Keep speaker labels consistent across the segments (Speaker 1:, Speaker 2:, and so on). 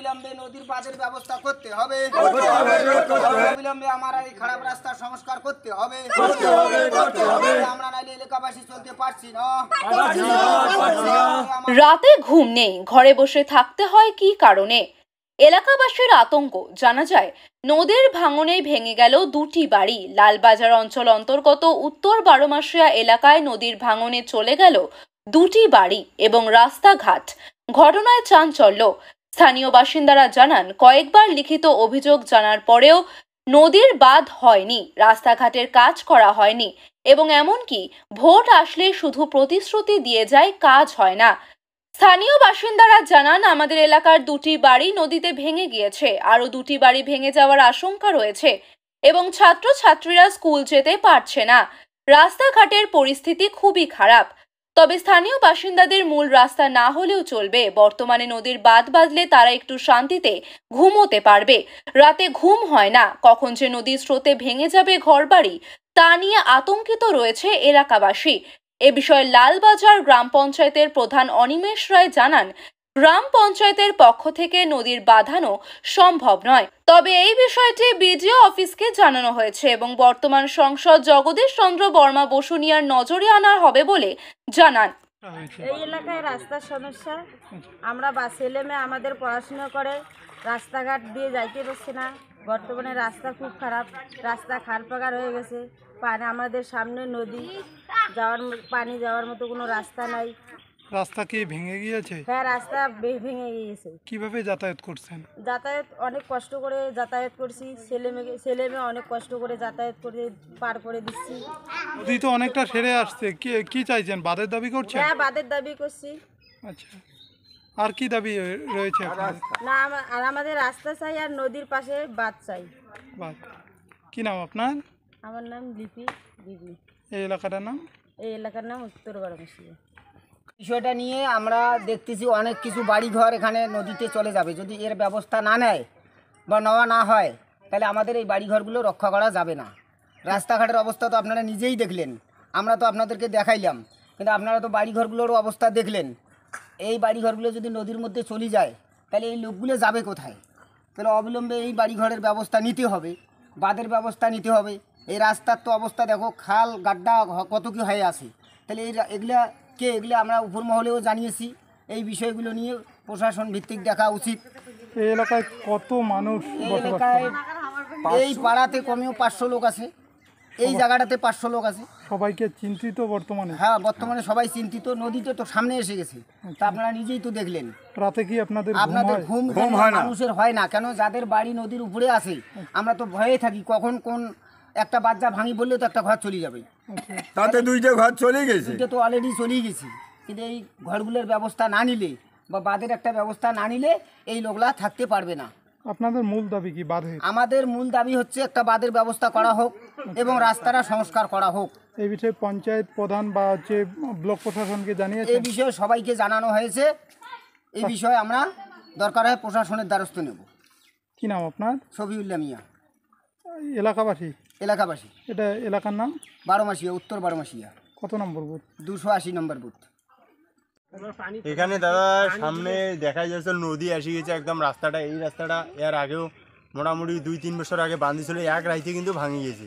Speaker 1: অবিলম্বে নদীর বাঁধের ব্যবস্থা করতে হবে। অবিলম্বে আমার এই খারাপ রাস্তা সংস্কার করতে হবে। আমরা নাইলে এলাকাবাসী চলতে পারছি না।
Speaker 2: রাতে ঘুম নেই, ঘরে বসে থাকতে হয় কি কারণে? এলাকাবাসীর আতঙ্ক। জানা যায়, নদীর ভাঙনে ভেঙে গেল দুটি বাড়ি। লালবাজার অঞ্চল অন্তর্গত উত্তর বারোমাসিয়া এলাকায় নদীর ভাঙনে চলে গেল দুটি বাড়ি এবং রাস্তাঘাট। ঘটনায় চাঞ্চল্য। স্থানীয় বাসিন্দারা জানান, কয়েকবার লিখিত অভিযোগ জানার পরেও নদীর বাঁধ হয়নি, রাস্তাঘাটের কাজ করা হয়নি এবং এমনকি ভোট আসলে শুধু প্রতিশ্রুতি দিয়ে যায়, কাজ হয় না। স্থানীয় বাসিন্দারা জানান, আমাদের এলাকার দুটি বাড়ি নদীতে ভেঙে গিয়েছে, আরো দুটি বাড়ি ভেঙে যাওয়ার আশঙ্কা রয়েছে এবং ছাত্রছাত্রীরা স্কুল যেতে পারছে না। রাস্তাঘাটের পরিস্থিতি খুবই খারাপ। তবে স্থানীয় বাসিন্দাদের মূল রাস্তা না হলেও চলবে। বর্তমানে নদীর বাঁধ বাঁধলে তারা একটু শান্তিতে ঘুমোতে পারবে। রাতে ঘুম হয় না, কখন যে নদীর স্রোতে ভেঙে যাবে ঘরবাড়ি তা নিয়ে আতঙ্কিত রয়েছে এলাকাবাসী। এ বিষয়ে লালবাজার গ্রাম পঞ্চায়েতের প্রধান অনিমেষ রায় জানান, গ্রাম পঞ্চায়েতের পক্ষ থেকে নদীর বাঁধানো সম্ভব নয়। তবে এই বিষয়টি বিডিও অফিসকে জানানো হয়েছে এবং বর্তমান সংসদ জগদীশ চন্দ্র বর্মা বসুনিয়ার নজরে আনা হবে বলে জানান।
Speaker 3: এই এলাকায় রাস্তার সমস্যা। আমরা বা ছেলে মেয়ে আমাদের পড়াশোনা করে, রাস্তাঘাট দিয়ে যাইতে পারছে না। বর্তমানে রাস্তা খুব খারাপ, রাস্তা খাল পাকার হয়ে গেছে। আমাদের সামনে নদী, পানি যাওয়ার মতো কোনো রাস্তা নাই।
Speaker 4: রাস্তা কি ভেঙে গিয়েছে?
Speaker 3: হ্যাঁ, রাস্তা ভেঙে গিয়েছে।
Speaker 4: কিভাবে যাতায়াত করছেন?
Speaker 3: যাতায়াত অনেক কষ্ট করে যাতায়াত করছি, ছেলে মেয়ে অনেক কষ্ট করে যাতায়াত করে পার করে দিচ্ছি।
Speaker 4: নদী তো অনেকটা সেরে আসছে, কি চাইছেন? বাঁধের দাবি করছেন?
Speaker 3: হ্যাঁ, বাঁধের দাবি করছি।
Speaker 4: আচ্ছা, আর কি দাবি রয়েছে আপনার?
Speaker 3: না, আর আমাদের রাস্তা চাই আর নদীর পাশে বাঁধ চাই।
Speaker 4: বাঁধ। কি নাম আপনার?
Speaker 3: আমার নাম লিপি দিদি।
Speaker 4: এই এলাকাটার নাম?
Speaker 3: এই এলাকার নাম উত্তর বারোমাসিয়া।
Speaker 1: বিষয়টা নিয়ে আমরা দেখতেছি অনেক কিছু বাড়িঘর এখানে নদীতে চলে যাবে। যদি এর ব্যবস্থা না নেয় বা নেওয়া না হয়, তাহলে আমাদের এই বাড়িঘরগুলো রক্ষা করা যাবে না। রাস্তাঘাটের অবস্থা তো আপনারা নিজেই দেখলেন, আমরা তো আপনাদেরকে দেখাইলাম, কিন্তু আপনারা তো বাড়িঘরগুলোর অবস্থা দেখলেন। এই বাড়িঘরগুলো যদি নদীর মধ্যে চলে যায়, তাহলে এই লোকগুলো যাবে কোথায়? তাহলে অবিলম্বে এই বাড়িঘরের ব্যবস্থা নিতে হবে, বাঁধের ব্যবস্থা নিতে হবে। এই রাস্তার তো অবস্থা দেখো, খাল গাড্ডা কত কী হয়ে আছে। তাহলে এগুলো আমরা উপর মহলেও জানিয়েছি। এই বিষয়গুলো নিয়ে প্রশাসন ভিত্তিক দেখা উচিত।
Speaker 4: এই এলাকায় কত মানুষ?
Speaker 1: এই এলাকায় এই পাড়াতে কমেও 500 লোক আছে, এই জায়গাটাতে 500 লোক আছে।
Speaker 4: সবাইকে চিন্তিত বর্তমানে?
Speaker 1: হ্যাঁ, বর্তমানে সবাই চিন্তিত। নদীতে তো সামনে এসে গেছে, তা আপনারা নিজেই তো দেখলেন।
Speaker 4: রাতে কি আপনাদের
Speaker 1: ঘুম হয় না? মানুষের হয় না কেন? যাদের বাড়ি নদীর উপরে আছে, আমরা তো ভয়ে থাকি, কখন কোন একটা বাচ্চা ভাঙি বললে তো একটা ঘর চলে যাবে।
Speaker 5: তাতে দুইটা ঘর চলে গেছে,
Speaker 1: দুইটা তো অলরেডি চলেই গেছে। কিন্তু এই ঘরগুলোর ব্যবস্থা না নিলে বা বাঁধের একটা ব্যবস্থা না নিলে এই লোকরা থাকতে পারবে না।
Speaker 4: আপনাদের মূল দাবি কি? বাঁধের?
Speaker 1: আমাদের মূল দাবি হচ্ছে একটা বাঁধের ব্যবস্থা করা হোক এবং রাস্তাটা সংস্কার করা হোক।
Speaker 4: এই বিষয়ে পঞ্চায়েত প্রধান বা ব্লক প্রশাসনকে জানিয়েছে?
Speaker 1: এই বিষয়ে সবাইকে জানানো হয়েছে। এই বিষয়ে আমরা দরকার হয় প্রশাসনের দ্বারস্থ নেব।
Speaker 4: কি নাম আপনার?
Speaker 1: শফিউল্লাহ মিয়া।
Speaker 4: এলাকাবাসী?
Speaker 1: এলাকাবাসী।
Speaker 4: এটা এলাকার নাম?
Speaker 1: বারোমাসিয়া, উত্তর বারোমাসিয়া।
Speaker 4: কত নম্বর বুথ?
Speaker 1: 280 নম্বর বুথ।
Speaker 6: এখানে দাদা সামনে দেখা যাচ্ছে নদী এসে গেছে একদম। রাস্তাটা, এই রাস্তাটা এর আগেও মোটামুটি 2-3 বছর আগে বাঁধ ছিল, এক রাইতে কিন্তু ভাঙে গেছে।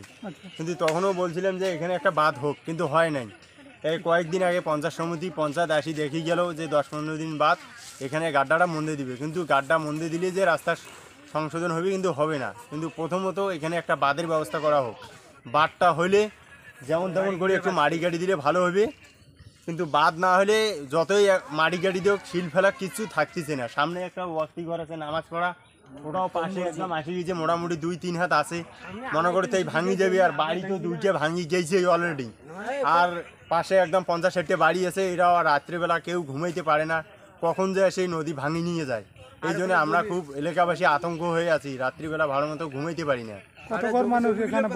Speaker 6: কিন্তু তখনও বলছিলাম যে এখানে একটা বাঁধ হোক, কিন্তু হয় নাই। এই কয়েকদিন আগে পঞ্চায়েত আসি দেখি গেল যে 10-15 দিন বাদ এখানে গাড্ডাটা মন্দে দিবে, কিন্তু গাড্ডা মন্দে দিলে যে রাস্তা সংশোধন হবে, কিন্তু হবে না। কিন্তু প্রথমত এখানে একটা বাঁধের ব্যবস্থা করা হোক। বাঁধটা হলে যেমন তেমন করে একটু মাটি গাড়ি দিলে ভালো হবে, কিন্তু বাঁধ না হলে যতই মাটি গাড়ি দিও, শিল ফেলা কিছু থাকতেছে না। সামনে একটা ওয়াক্তি ঘর আছে নামাজ পড়া, ওটাও পাশে একদম আসে গেছে, মোটামুটি 2-3 হাত আছে। মনে করে তাই ভাঙি যাবে, আর বাড়ি তো 2টা ভাঙি গেছে অলরেডি। আর পাশে একদম 50-60টা বাড়ি আছে, এরাও রাত্রিবেলা কেউ ঘুমাইতে পারে না, কখন যায় সেই নদী ভাঙি নিয়ে যায়। এই জন্য আমরা খুব এলাকাবাসী আতঙ্ক হয়ে আছি, রাত্রিবেলা ভালো মতো ঘুমাইতে পারি না।
Speaker 4: কতঘর মানুষ এখানে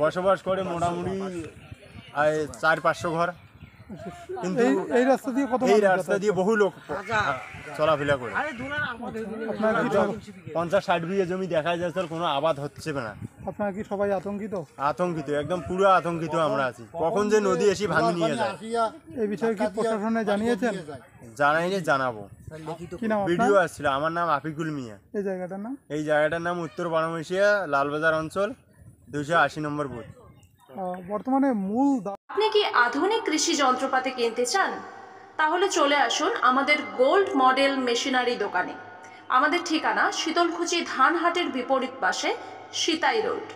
Speaker 6: বসবাস করে? মোটামুটি 400-500 ঘর। কিন্তু
Speaker 4: এই রাস্তা দিয়ে
Speaker 6: বহু লোক চলাফেরা করে। 50-60 বিঘা জমি দেখা যাচ্ছে, কোনো আবাদ হচ্ছে না।
Speaker 4: আপনারা কি সবাই আতঙ্কিত?
Speaker 6: আতঙ্কিত, একদম পুরো আতঙ্কিত আমরা আছি, কখন যে নদী এসে ভাঙি নিয়ে যায়।
Speaker 4: এই বিষয়ে কি প্রশাসনে জানিয়েছেন?
Speaker 6: জানাইলে জানাবো।
Speaker 4: কি নাম আপনার?
Speaker 6: ভিডিও আসছিল। আমার নাম আফিকুল মিয়া।
Speaker 4: এই জায়গাটার নাম?
Speaker 6: এই জায়গাটার নাম উত্তর বারামসিয়া, লালবাজার অঞ্চল, 280 নম্বর বুথ।
Speaker 4: বর্তমানে মূল
Speaker 2: আপনি কি আধুনিক কৃষি যন্ত্রপাতি কিনতে চান? তাহলে চলে আসুন আমাদের গোল্ড মডেল মেশিনারি দোকানে। আমাদের ঠিকানা শীতলকুচি ধানহাটের বিপরীত পাশে, সিতাই রোড।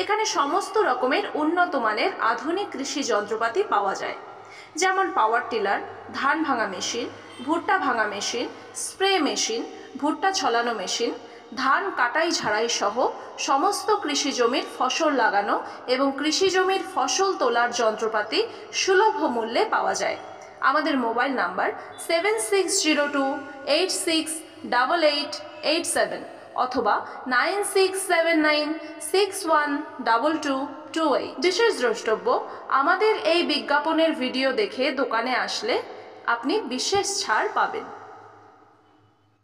Speaker 2: এখানে সমস্ত রকমের উন্নত মানের আধুনিক কৃষি যন্ত্রপাতি পাওয়া যায়, যেমন পাওয়ার টিলার, ধান ভাঙা মেশিন, ভুট্টা ভাঙা মেশিন, স্প্রে মেশিন, ভুট্টা ছলানো মেশিন, ধান কাটাই ঝাড়াই সহ সমস্ত কৃষি জমির ফসল লাগানো এবং কৃষি জমির ফসল তোলার যন্ত্রপাতি সুলভ মূল্যে পাওয়া যায়। আমাদের মোবাইল নাম্বার 7602868887 অথবা 9679612228। বিশেষ দ্রষ্টব্য, আমাদের এই বিজ্ঞাপনের ভিডিও দেখে দোকানে আসলে আপনি বিশেষ ছাড় পাবেন।